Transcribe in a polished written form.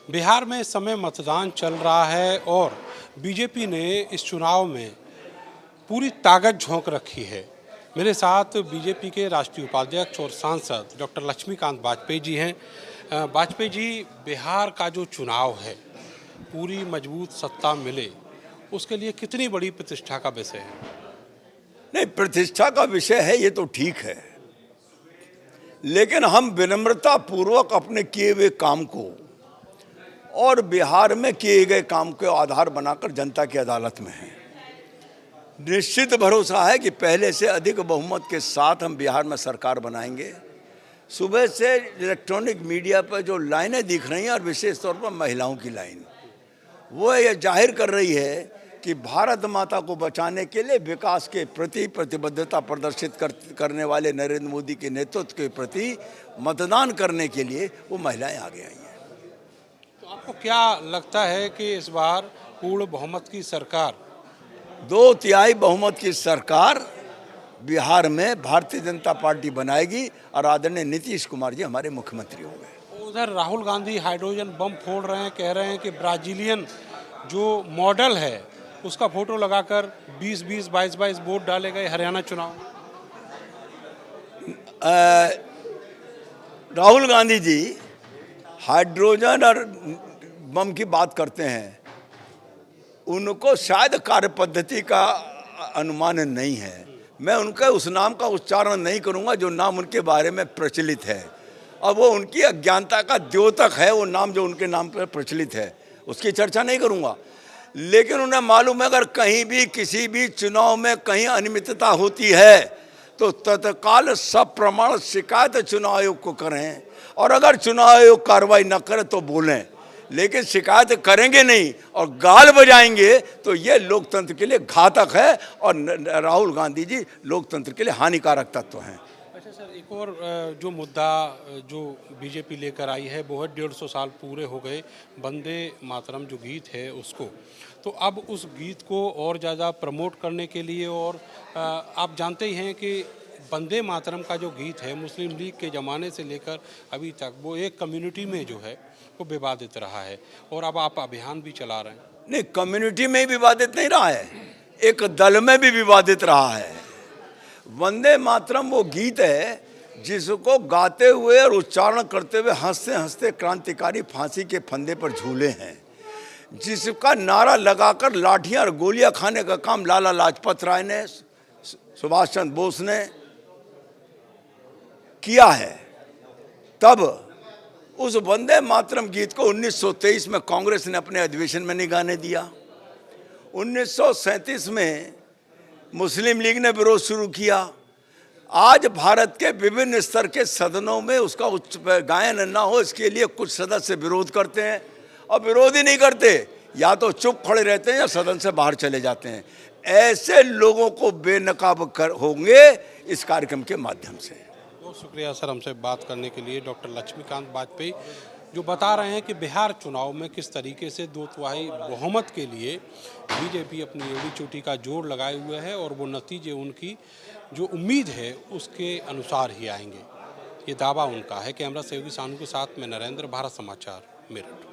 बिहार में इस समय मतदान चल रहा है और बीजेपी ने इस चुनाव में पूरी ताकत झोंक रखी है। मेरे साथ बीजेपी के राष्ट्रीय उपाध्यक्ष और सांसद डॉक्टर लक्ष्मीकांत वाजपेयी जी हैं। वाजपेयी जी, बिहार का जो चुनाव है, पूरी मजबूत सत्ता मिले, उसके लिए कितनी बड़ी प्रतिष्ठा का विषय है? नहीं, प्रतिष्ठा का विषय है ये तो ठीक है, लेकिन हम विनम्रता पूर्वक अपने किए हुए काम को और बिहार में किए गए काम को आधार बनाकर जनता की अदालत में हैं। निश्चित भरोसा है कि पहले से अधिक बहुमत के साथ हम बिहार में सरकार बनाएंगे। सुबह से इलेक्ट्रॉनिक मीडिया पर जो लाइनें दिख रही हैं और विशेष तौर पर महिलाओं की लाइन, वो ये जाहिर कर रही है कि भारत माता को बचाने के लिए विकास के प्रति प्रतिबद्धता प्रदर्शित करने वाले नरेंद्र मोदी के नेतृत्व के प्रति मतदान करने के लिए वो महिलाएं आगे आई हैं। तो आपको क्या लगता है कि इस बार पूर्ण बहुमत की सरकार, 2/3 बहुमत की सरकार बिहार में भारतीय जनता पार्टी बनाएगी और आदरणीय नीतीश कुमार जी हमारे मुख्यमंत्री होंगे? उधर राहुल गांधी हाइड्रोजन बम फोड़ रहे हैं, कह रहे हैं कि ब्राजीलियन जो मॉडल है उसका फोटो लगाकर 20-20, 22-22 वोट डाले गए हरियाणा चुनाव। राहुल गांधी जी हाइड्रोजन और बम की बात करते हैं, उनको शायद कार्य पद्धति का अनुमान नहीं है। मैं उनके उस नाम का उच्चारण नहीं करूंगा जो नाम उनके बारे में प्रचलित है, और वो उनकी अज्ञानता का द्योतक है। वो नाम जो उनके नाम पर प्रचलित है उसकी चर्चा नहीं करूंगा, लेकिन उन्हें मालूम है अगर कहीं भी किसी भी चुनाव में कहीं अनियमितता होती है तो तत्काल सब प्रमाण शिकायत चुनाव आयोग को करें, और अगर चुनाव आयोग कार्रवाई न करे तो बोलें, लेकिन शिकायत करेंगे नहीं और गाल बजाएंगे तो ये लोकतंत्र के लिए घातक है और राहुल गांधी जी लोकतंत्र के लिए हानिकारक तत्व हैं। अच्छा सर, एक और जो मुद्दा जो बीजेपी लेकर आई है वो है 150 साल पूरे हो गए वंदे मातरम जो गीत है उसको, तो अब उस गीत को और ज़्यादा प्रमोट करने के लिए, और आप जानते ही हैं कि वंदे मातरम का जो गीत है मुस्लिम लीग के ज़माने से लेकर अभी तक वो एक कम्युनिटी में जो है वो विवादित रहा है, और अब आप अभियान भी चला रहे हैं। नहीं, कम्युनिटी में भी विवादित नहीं रहा है, एक दल में भी विवादित रहा है। वंदे मातरम वो गीत है जिसको गाते हुए और उच्चारण करते हुए हंसते हंसते क्रांतिकारी फांसी के फंदे पर झूले हैं, जिसका नारा लगाकर लाठियां और गोलियां खाने का काम लाला लाजपत राय ने, सुभाष चंद्र बोस ने किया है। तब उस वंदे मातरम गीत को 1923 में कांग्रेस ने अपने अधिवेशन में नहीं गाने दिया। 1937 में मुस्लिम लीग ने विरोध शुरू किया। आज भारत के विभिन्न स्तर के सदनों में उसका गायन न हो इसके लिए कुछ सदस्य विरोध करते हैं, और विरोध ही नहीं करते, या तो चुप खड़े रहते हैं या सदन से बाहर चले जाते हैं। ऐसे लोगों को बेनकाब होंगे इस कार्यक्रम के माध्यम से। बहुत शुक्रिया सर हमसे बात करने के लिए। डॉक्टर लक्ष्मीकांत वाजपेयी जो बता रहे हैं कि बिहार चुनाव में किस तरीके से 2/3 बहुमत के लिए बीजेपी अपनी एड़ी चोटी का जोर लगाए हुए है, और वो नतीजे उनकी जो उम्मीद है उसके अनुसार ही आएंगे, ये दावा उनका है। कैमरा सहयोगी सानू के साथ में नरेंद्र, भारत समाचार, मेरठ।